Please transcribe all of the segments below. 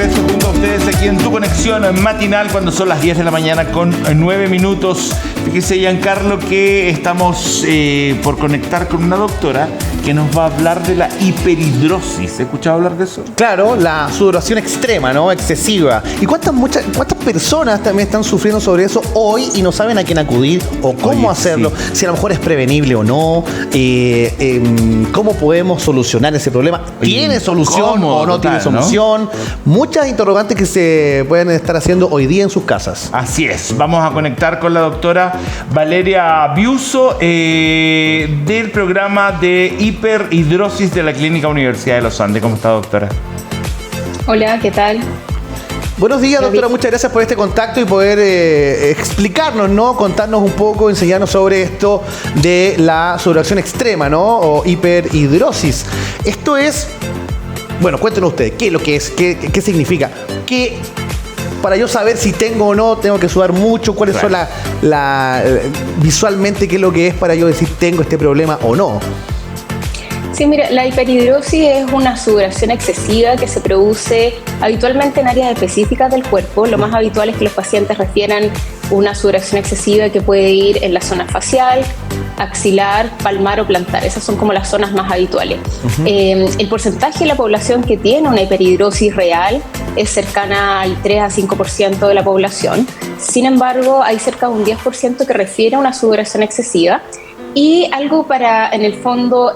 regreso junto a ustedes aquí en Tu Conexión Matinal cuando son las 10 de la mañana con 9 minutos. Fíjese, Giancarlo, que estamos por conectar con una doctora que nos va a hablar de la hiperhidrosis. ¿Has escuchado hablar de eso? Claro, la sudoración extrema, ¿no? Excesiva. ¿Y cuántas personas también están sufriendo sobre eso hoy y no saben a quién acudir o cómo hacerlo? Sí. Si a lo mejor es prevenible o no. ¿Cómo podemos solucionar ese problema? ¿Tiene solución o no tiene solución? ¿No? Muchas interrogantes que se pueden estar haciendo hoy día en sus casas. Así es. Vamos a conectar con la doctora Valeria Biuso del programa de hiperhidrosis de la Clínica Universidad de los Andes. ¿Cómo está, doctora? Hola, ¿qué tal? Buenos días, doctora. Muchas gracias por este contacto y poder explicarnos, ¿no? Contarnos un poco, enseñarnos sobre esto de la sudoración extrema, ¿no? O hiperhidrosis. Esto es... Bueno, cuéntenos ustedes, ¿qué es lo que es? ¿Qué significa? ¿Qué, para yo saber si tengo o no, tengo que sudar mucho? ¿Cuáles son visualmente qué es lo que es para yo decir tengo este problema o no? Sí, mira, la hiperhidrosis es una sudoración excesiva que se produce habitualmente en áreas específicas del cuerpo. Lo más habitual es que los pacientes refieran una sudoración excesiva que puede ir en la zona facial, axilar, palmar o plantar. Esas son como las zonas más habituales. El porcentaje de la población que tiene una hiperhidrosis real es cercana al 3 a 5% de la población. Sin embargo, hay cerca de un 10% que refiere a una sudoración excesiva. Y algo para, en el fondo,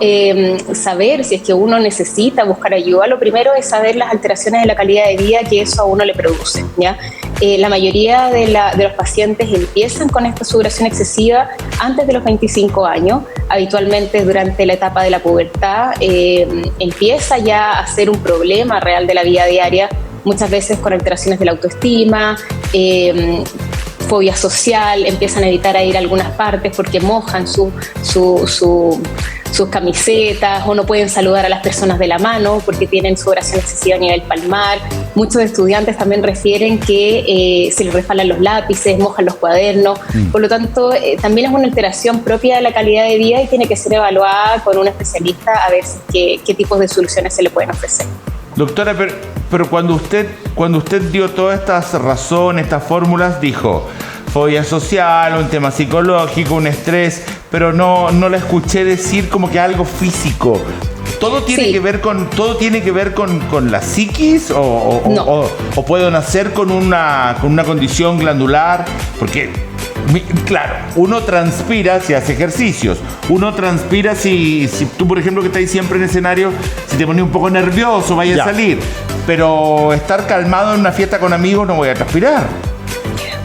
saber si es que uno necesita buscar ayuda, lo primero es saber las alteraciones de la calidad de vida que eso a uno le produce, ¿ya? La mayoría de los pacientes empiezan con esta sudoración excesiva antes de los 25 años, habitualmente durante la etapa de la pubertad, empieza ya a ser un problema real de la vida diaria, muchas veces con alteraciones de la autoestima, fobia social, empiezan a evitar a ir a algunas partes porque mojan sus camisetas o no pueden saludar a las personas de la mano porque tienen sudoración excesiva a nivel palmar. Muchos estudiantes también refieren que se les resbalan los lápices, mojan los cuadernos. Por lo tanto, también es una alteración propia de la calidad de vida y tiene que ser evaluada con un especialista a ver qué tipos de soluciones se le pueden ofrecer. Doctora, pero cuando usted dio todas estas razones, estas fórmulas, dijo fobia social, un tema psicológico, un estrés, pero no la escuché decir como que algo físico. ¿Todo tiene que ver con la psiquis o puedo nacer con una condición glandular? Porque claro, uno transpira si hace ejercicios, uno transpira si tú, por ejemplo, que estás siempre en escenario, si te pones un poco nervioso, vaya a salir, pero estar calmado en una fiesta con amigos no voy a transpirar.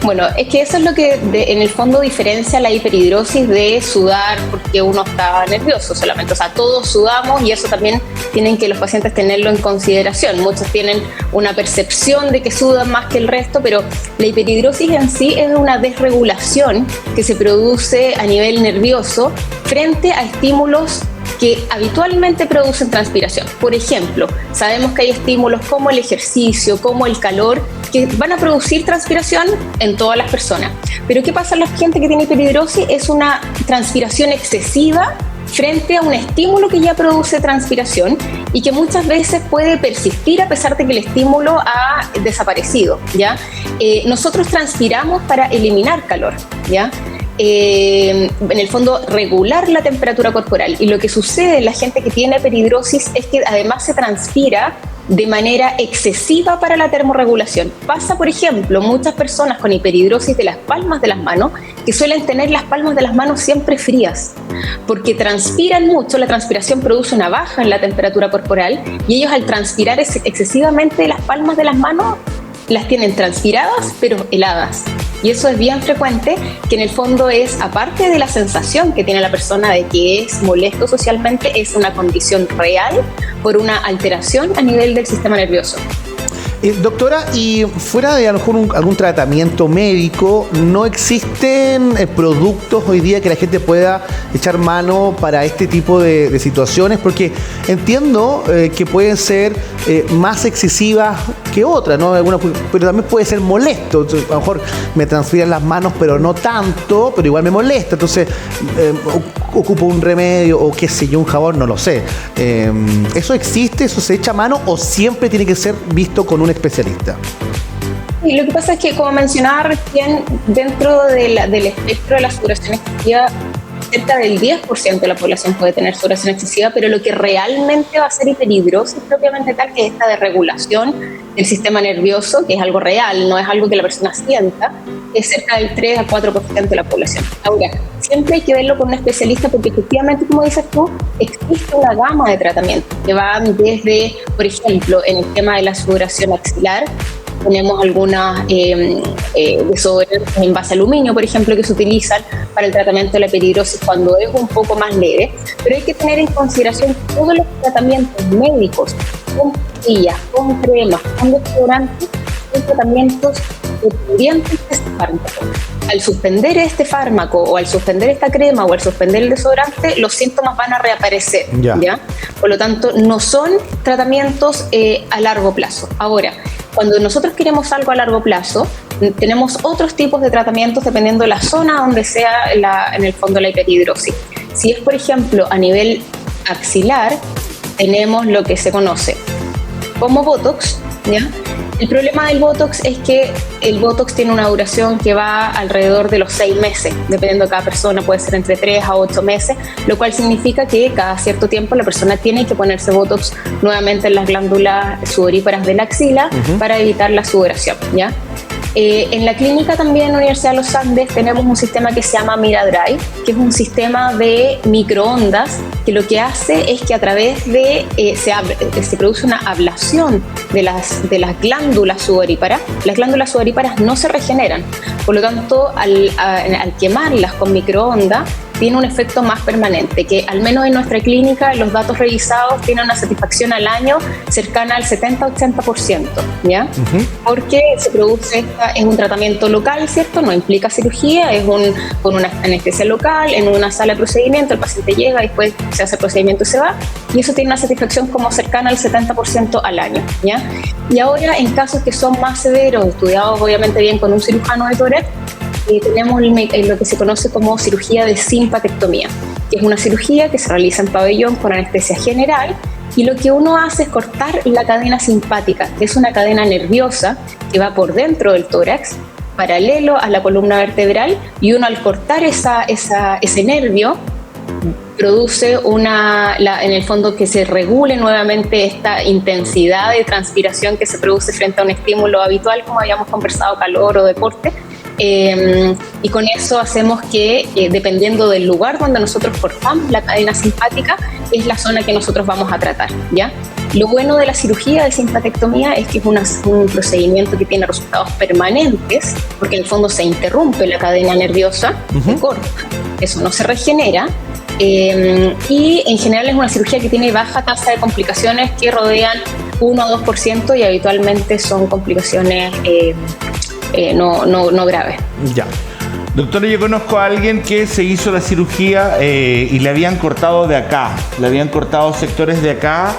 Bueno, es que eso es lo que en el fondo diferencia la hiperhidrosis de sudar porque uno está nervioso solamente. O sea, todos sudamos y eso también tienen que los pacientes tenerlo en consideración. Muchos tienen una percepción de que sudan más que el resto, pero la hiperhidrosis en sí es una desregulación que se produce a nivel nervioso frente a estímulos que habitualmente producen transpiración. Por ejemplo, sabemos que hay estímulos como el ejercicio, como el calor, que van a producir transpiración en todas las personas. Pero ¿qué pasa en la gente que tiene hiperhidrosis? Es una transpiración excesiva frente a un estímulo que ya produce transpiración y que muchas veces puede persistir a pesar de que el estímulo ha desaparecido, ¿ya? Nosotros transpiramos para eliminar calor, ¿ya? En el fondo regular la temperatura corporal, y lo que sucede en la gente que tiene hiperhidrosis es que además se transpira de manera excesiva para la termorregulación. Pasa, por ejemplo, muchas personas con hiperhidrosis de las palmas de las manos que suelen tener las palmas de las manos siempre frías porque transpiran mucho. La transpiración produce una baja en la temperatura corporal y ellos al transpirar excesivamente las palmas de las manos las tienen transpiradas pero heladas. Y eso es bien frecuente, que en el fondo es, aparte de la sensación que tiene la persona de que es molesto socialmente, es una condición real por una alteración a nivel del sistema nervioso. Doctora, y fuera de a lo mejor algún tratamiento médico, ¿no existen productos hoy día que la gente pueda echar mano para este tipo de situaciones? Porque entiendo que pueden ser más excesivas que otras, ¿no? Pero también puede ser molesto. Entonces, a lo mejor me transpiran las manos, pero no tanto, pero igual me molesta. Entonces, ocupo un remedio o qué sé yo, un jabón, no lo sé. ¿Eso existe? ¿Eso se echa a mano o siempre tiene que ser visto con un especialista? Y lo que pasa es que, como mencionaba recién, dentro del espectro de la sudoración excesiva, cerca del 10% de la población puede tener sudoración excesiva, pero lo que realmente va a ser hiperhidrosis propiamente tal, que es esta desregulación del sistema nervioso, que es algo real, no es algo que la persona sienta, es cerca del 3 a 4% de la población. Ahora, siempre hay que verlo con un especialista porque efectivamente, como dices tú, existe una gama de tratamientos que van desde, por ejemplo, en el tema de la sudoración axilar, tenemos algunas desodorantes en base a aluminio, por ejemplo, que se utilizan para el tratamiento de la hiperhidrosis cuando es un poco más leve, pero hay que tener en consideración que todos los tratamientos médicos, con pastillas, con cremas, con desodorantes, son tratamientos dependientes de este fármaco. Al suspender este fármaco o al suspender esta crema o al suspender el desodorante, los síntomas van a reaparecer. ¿Ya? Por lo tanto, no son tratamientos a largo plazo. Ahora, cuando nosotros queremos algo a largo plazo, tenemos otros tipos de tratamientos dependiendo de la zona donde sea en el fondo la hiperhidrosis. Si es, por ejemplo, a nivel axilar, tenemos lo que se conoce como Botox, ¿ya? El problema del Botox es que el Botox tiene una duración que va alrededor de los 6 meses, dependiendo de cada persona, puede ser entre 3 a 8 meses, lo cual significa que cada cierto tiempo la persona tiene que ponerse Botox nuevamente en las glándulas sudoríparas de la axila para evitar la sudoración, ¿ya? En la clínica también en la Universidad de los Andes tenemos un sistema que se llama Miradry, que es un sistema de microondas que lo que hace es que a través de se produce una ablación de las glándulas sudoríparas. Las glándulas sudoríparas no se regeneran, por lo tanto al quemarlas con microondas tiene un efecto más permanente, que al menos en nuestra clínica los datos revisados tienen una satisfacción al año cercana al 70-80%, ¿ya? Porque se produce, es un tratamiento local, ¿cierto? No implica cirugía, es con una anestesia local, en una sala de procedimiento, el paciente llega, después se hace el procedimiento y se va, y eso tiene una satisfacción como cercana al 70% al año, ¿ya? Y ahora, en casos que son más severos, estudiados obviamente bien con un cirujano de tórax, tenemos lo que se conoce como cirugía de simpatectomía, que es una cirugía que se realiza en pabellón con anestesia general, y lo que uno hace es cortar la cadena simpática, que es una cadena nerviosa que va por dentro del tórax, paralelo a la columna vertebral, y uno al cortar ese nervio produce en el fondo que se regule nuevamente esta intensidad de transpiración que se produce frente a un estímulo habitual, como habíamos conversado, calor o deporte. Y con eso hacemos que, dependiendo del lugar donde nosotros cortamos la cadena simpática, es la zona que nosotros vamos a tratar, ¿ya? Lo bueno de la cirugía de simpatectomía es que es un procedimiento que tiene resultados permanentes, porque en el fondo se interrumpe la cadena nerviosa, se corta, eso no se regenera, y en general es una cirugía que tiene baja tasa de complicaciones que rodean 1 o 2% y habitualmente son complicaciones no graves. Ya. Doctora, yo conozco a alguien que se hizo la cirugía y le habían cortado de acá, le habían cortado sectores de acá,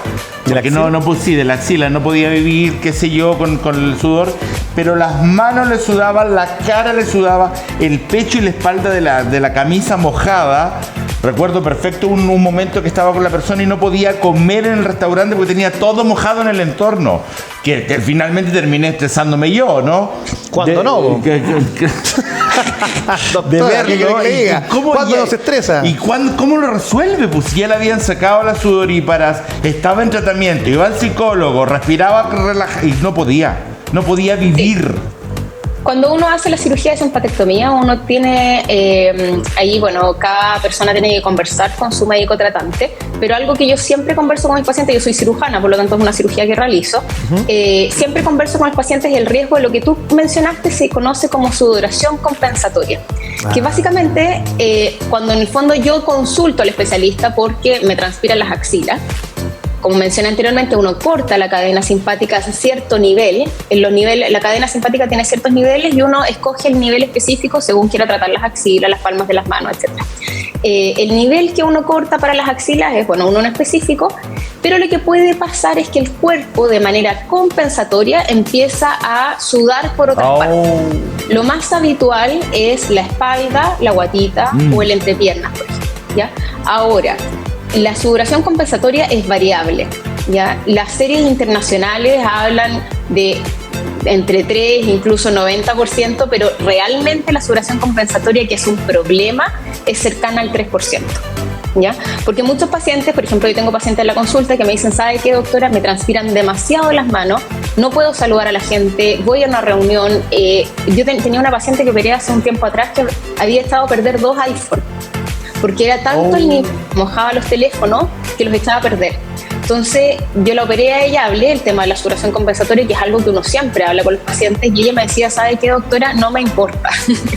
de la que de la axila, no podía vivir, qué sé yo, con el sudor, pero las manos le sudaban, la cara le sudaba, el pecho y la espalda de la camisa mojada. Recuerdo perfecto un momento que estaba con la persona y no podía comer en el restaurante porque tenía todo mojado en el entorno. Que finalmente terminé estresándome yo, ¿no? ¿Cuándo no? De verlo. ¿Cuándo no se estresa? ¿Y cómo lo resuelve? Pues ya le habían sacado las sudoríparas, estaba en tratamiento, iba al psicólogo, respiraba y no podía vivir. Cuando uno hace la cirugía de simpatectomía, uno tiene ahí, cada persona tiene que conversar con su médico tratante, pero algo que yo siempre converso con mis pacientes, yo soy cirujana, por lo tanto es una cirugía que realizo, siempre converso con los pacientes y el riesgo de lo que tú mencionaste se conoce como sudoración compensatoria, que básicamente cuando en el fondo yo consulto al especialista porque me transpiran las axilas, como mencioné anteriormente, uno corta la cadena simpática a cierto nivel. La cadena simpática tiene ciertos niveles y uno escoge el nivel específico según quiera tratar las axilas, las palmas de las manos, etc. El nivel que uno corta para las axilas es, uno en específico, pero lo que puede pasar es que el cuerpo, de manera compensatoria, empieza a sudar por otras partes. Lo más habitual es la espalda, la guatita o el entrepiernas, por ejemplo. ¿ya? Ahora, la sudoración compensatoria es variable, ¿ya? Las series internacionales hablan de entre 3, incluso 90%, pero realmente la sudoración compensatoria, que es un problema, es cercana al 3%. ¿Ya? Porque muchos pacientes, por ejemplo, yo tengo pacientes en la consulta que me dicen, ¿sabe qué, doctora? Me transpiran demasiado las manos, no puedo saludar a la gente, voy a una reunión. Yo tenía una paciente que operé hace un tiempo atrás que había estado a perder 2 iPhones, porque era tanto el nivel, mojaba los teléfonos, que los echaba a perder. Entonces yo la operé a ella, hablé del tema de la sudoración compensatoria, que es algo que uno siempre habla con los pacientes, y ella me decía, ¿sabe qué, doctora? No me importa,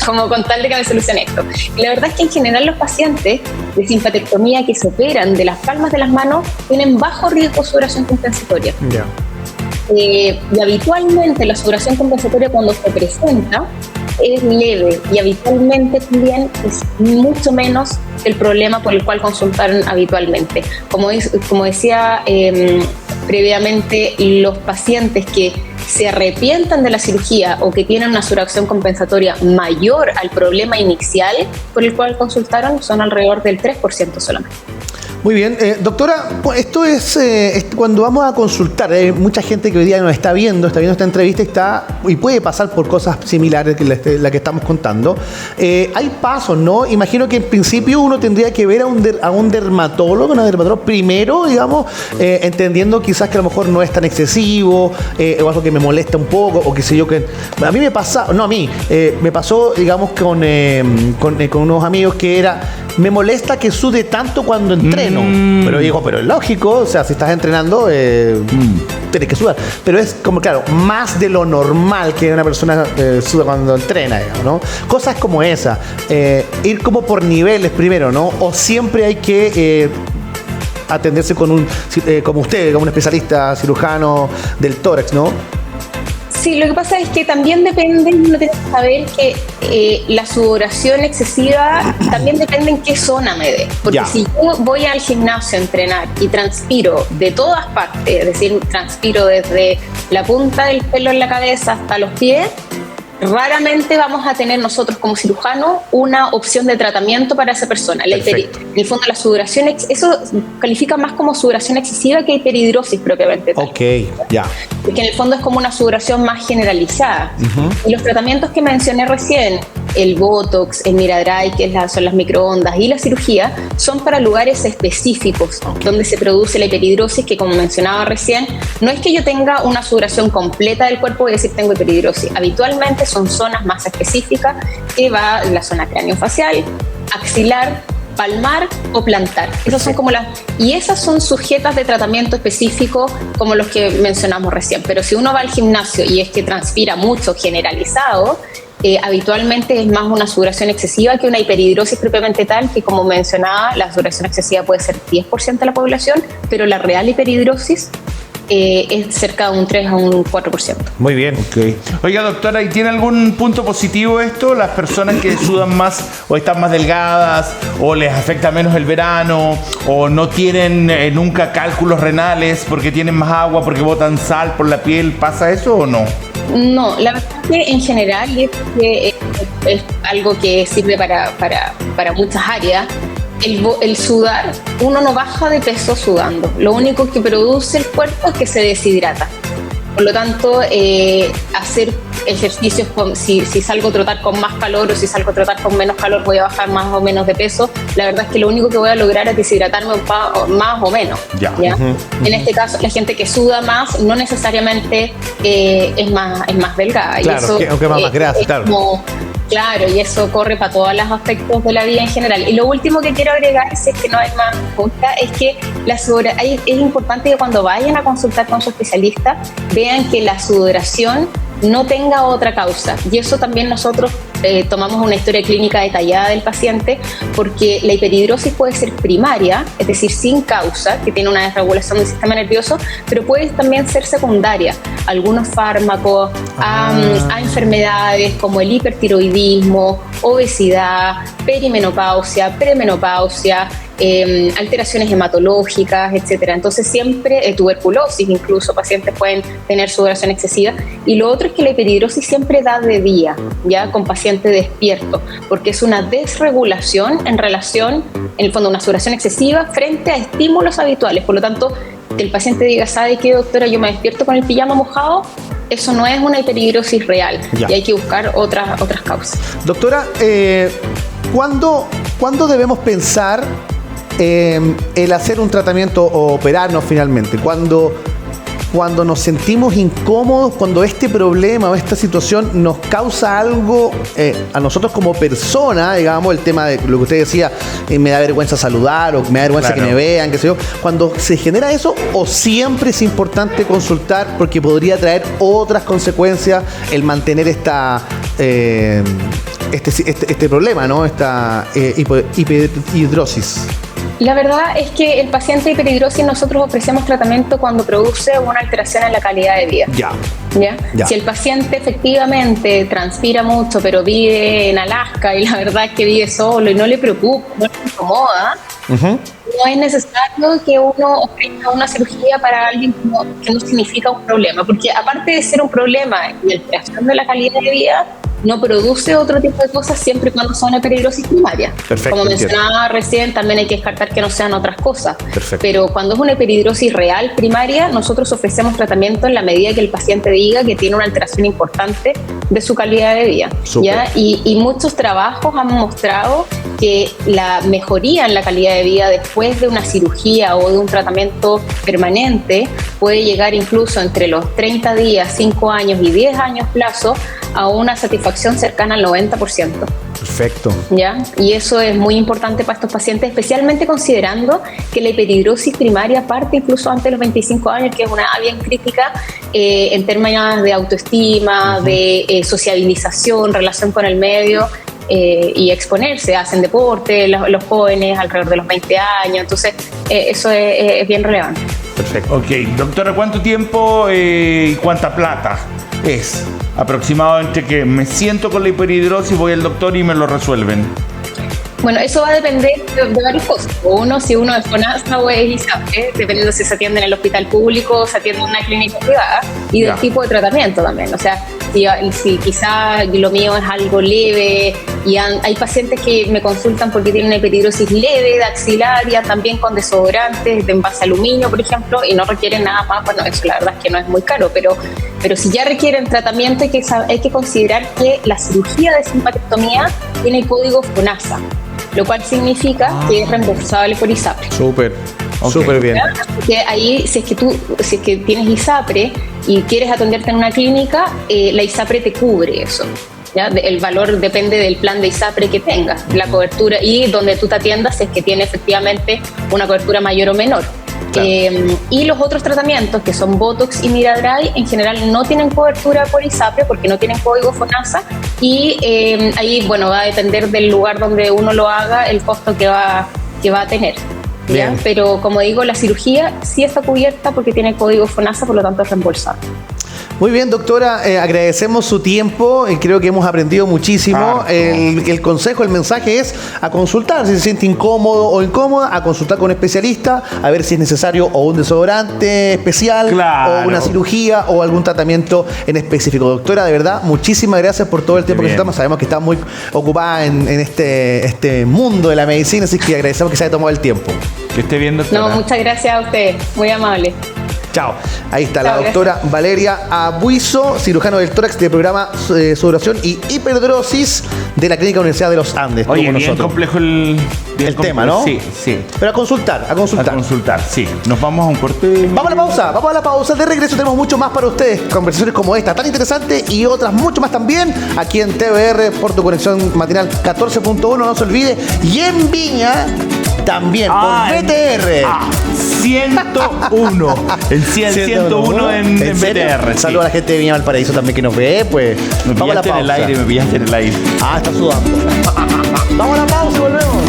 como con tal de que me solucione esto. Y la verdad es que en general los pacientes de simpatectomía que se operan de las palmas de las manos tienen bajo riesgo de sudoración compensatoria. Ya. Y habitualmente la sudoración compensatoria, cuando se presenta, es leve, y habitualmente también es mucho menos el problema por el cual consultaron habitualmente. Como decía previamente, los pacientes que se arrepientan de la cirugía o que tienen una sudoración compensatoria mayor al problema inicial por el cual consultaron son alrededor del 3% solamente. Muy bien, doctora, esto es cuando vamos a consultar, hay mucha gente que hoy día nos está viendo esta entrevista y puede pasar por cosas similares que la que estamos contando. Hay pasos, ¿no? Imagino que en principio uno tendría que ver a un dermatólogo, una dermatóloga primero, digamos, entendiendo quizás que a lo mejor no es tan excesivo, o algo que me molesta un poco, o qué sé yo, que a mí me pasa, no a mí, me pasó, digamos, con unos amigos que me molesta que sude tanto cuando entreno. Pero digo, pero es lógico, o sea, si estás entrenando, tienes que sudar. Pero es como, claro, más de lo normal que una persona suda cuando entrena, digamos, ¿no? Cosas como esa. Ir como por niveles primero, ¿no? O siempre hay que atenderse como usted, como un especialista cirujano del tórax, ¿no? Sí, lo que pasa es que también depende, uno tiene que saber que la sudoración excesiva también depende en qué zona me dé. Porque si yo voy al gimnasio a entrenar y transpiro de todas partes, es decir, transpiro desde la punta del pelo en la cabeza hasta los pies, raramente vamos a tener nosotros como cirujanos una opción de tratamiento para esa persona. En el fondo, la sudoración, eso califica más como sudoración excesiva que hiperhidrosis propiamente tal. Ok, ya. Porque en el fondo es como una sudoración más generalizada. Y los tratamientos que mencioné recién, el Botox, el Miradrag, que son las microondas, y la cirugía, son para lugares específicos donde se produce la hiperhidrosis, que como mencionaba recién, no es que yo tenga una sudoración completa del cuerpo y decir tengo hiperhidrosis. Habitualmente son zonas más específicas, que va la zona craneofacial, axilar, palmar o plantar. Esas son y esas son sujetas de tratamiento específico como los que mencionamos recién. Pero si uno va al gimnasio y es que transpira mucho generalizado, habitualmente es más una sudoración excesiva que una hiperhidrosis propiamente tal, que como mencionaba, la sudoración excesiva puede ser 10% de la población, pero la real hiperhidrosis es cerca de un 3 a un 4%. Muy bien. Okay. Oiga, doctora, ¿y tiene algún punto positivo esto? ¿Las personas que sudan más o están más delgadas o les afecta menos el verano o no tienen nunca cálculos renales porque tienen más agua, porque botan sal por la piel? ¿Pasa eso o no? No, la verdad es que en general es algo que sirve para muchas áreas. El sudar, uno no baja de peso sudando. Lo único que produce el cuerpo es que se deshidrata. Por lo tanto, hacer ejercicios, si salgo a trotar con más calor o si salgo a trotar con menos calor, voy a bajar más o menos de peso. La verdad es que lo único que voy a lograr es deshidratarme más o menos. ¿Ya? En este caso, la gente que suda más no necesariamente es más delgada. Claro, y eso, aunque más grasa, claro. Claro, y eso corre para todos los aspectos de la vida en general. Y lo último que quiero agregar, si es que no hay más preguntas, es que es importante que cuando vayan a consultar con su especialista vean que la sudoración no tenga otra causa. Y eso también nosotros tomamos una historia clínica detallada del paciente, porque la hiperhidrosis puede ser primaria, es decir, sin causa, que tiene una desregulación del sistema nervioso, pero puede también ser secundaria. Algunos fármacos, a enfermedades como el hipertiroidismo, obesidad, perimenopausia, premenopausia, alteraciones hematológicas, etcétera. Entonces siempre, tuberculosis, incluso pacientes pueden tener sudoración excesiva. Y lo otro es que la hiperhidrosis siempre da de día, ya con paciente despierto, porque es una desregulación en relación, en el fondo, una sudoración excesiva frente a estímulos habituales. Por lo tanto, que el paciente diga, ¿sabe qué, doctora? Yo me despierto con el pijama mojado. Eso no es una hiperhidrosis real. Ya. Y hay que buscar otras causas. Doctora, ¿cuándo debemos pensar el hacer un tratamiento o operarnos finalmente? Cuando nos sentimos incómodos, cuando este problema o esta situación nos causa algo a nosotros como persona, digamos, el tema de lo que usted decía, me da vergüenza saludar o me da vergüenza que me vean, qué sé yo. Cuando se genera eso, o siempre es importante consultar porque podría traer otras consecuencias el mantener este problema, ¿no? Esta hiperhidrosis. La verdad es que el paciente de hiperhidrosis nosotros ofrecemos tratamiento cuando produce una alteración en la calidad de vida. Ya. Si el paciente efectivamente transpira mucho, pero vive en Alaska y la verdad es que vive solo y no le preocupa, no le incomoda, no es necesario que uno ofrezca una cirugía para alguien que no significa un problema, porque aparte de ser un problema y alteración de la calidad de vida, no produce otro tipo de cosas siempre y cuando son una hiperhidrosis primaria. Perfecto, como mencionaba recién, también hay que descartar que no sean otras cosas. Perfecto. Pero cuando es una hiperhidrosis real primaria, nosotros ofrecemos tratamiento en la medida que el paciente diga que tiene una alteración importante de su calidad de vida. ¿Ya? Y muchos trabajos han mostrado que la mejoría en la calidad de vida después de una cirugía o de un tratamiento permanente puede llegar incluso entre los 30 días, 5 años y 10 años plazo a una satisfacción cercana al 90%. Perfecto. ¿Ya? Y eso es muy importante para estos pacientes, especialmente considerando que la hiperhidrosis primaria parte incluso antes de los 25 años, que es una edad bien crítica en términos de autoestima, de sociabilización, relación con el medio y exponerse. Hacen deporte los jóvenes alrededor de los 20 años, entonces eso es bien relevante. Perfecto. Ok, doctora, ¿cuánto tiempo y cuánta plata es aproximado entre que me siento con la hiperhidrosis, voy al doctor y me lo resuelven? Bueno, eso va a depender de varias cosas. Uno, si uno es FONASA o es ISAPRE, dependiendo si se atiende en el hospital público o se atiende en una clínica privada, y del tipo de tratamiento también. O sea, si quizá lo mío es algo leve, y hay pacientes que me consultan porque tienen una hiperhidrosis leve de axilaria, también con desodorantes de envase aluminio, por ejemplo, y no requieren nada más. Bueno, eso la verdad es que no es muy caro, pero si ya requieren tratamiento hay que considerar que la cirugía de simpatectomía tiene el código FONASA, lo cual significa que es reembolsable por ISAPRE. Súper bien. Porque ahí, si es que tienes ISAPRE y quieres atenderte en una clínica, la ISAPRE te cubre eso. ¿Ya? El valor depende del plan de ISAPRE que tengas, la cobertura y donde tú te atiendas, es que tiene efectivamente una cobertura mayor o menor. Claro. Y los otros tratamientos, que son Botox y Miradry, en general no tienen cobertura por ISAPRE porque no tienen código FONASA, y ahí, bueno, va a depender del lugar donde uno lo haga, el costo que va a tener. ¿Ya? Pero como digo, la cirugía sí está cubierta porque tiene código FONASA, por lo tanto es reembolsable. Muy bien, doctora, agradecemos su tiempo, creo que hemos aprendido muchísimo. El consejo, el mensaje es a consultar, si se siente incómodo o incómoda, a consultar con un especialista, a ver si es necesario o un desodorante especial, o una cirugía o algún tratamiento en específico. Doctora, de verdad, muchísimas gracias por todo el tiempo que estamos. Sabemos que está muy ocupada en este mundo de la medicina, así que agradecemos que se haya tomado el tiempo. Que esté bien, doctora. No, muchas gracias a usted, muy amable. Chao. Ahí está la doctora Valeria Abuizo, cirujano del tórax del programa Sudoración y Hiperdrosis de la Clínica Universidad de los Andes. Oye, bien complejo el tema, ¿no? Sí. Pero a consultar. A consultar, sí. Nos vamos a un corte. Vamos a la pausa. De regreso tenemos mucho más para ustedes. Conversaciones como esta, tan interesantes, y otras mucho más también, aquí en TVR por tu conexión matinal 14.1, no se olvide. Y en Viña, también por BTR. 101. El 101 en BTR. Saludos a la gente de Viña Valparaíso también que nos ve. Pues vamos a la pausa. Me pillaste en el aire. Está sudando. Vamos a la pausa y volvemos.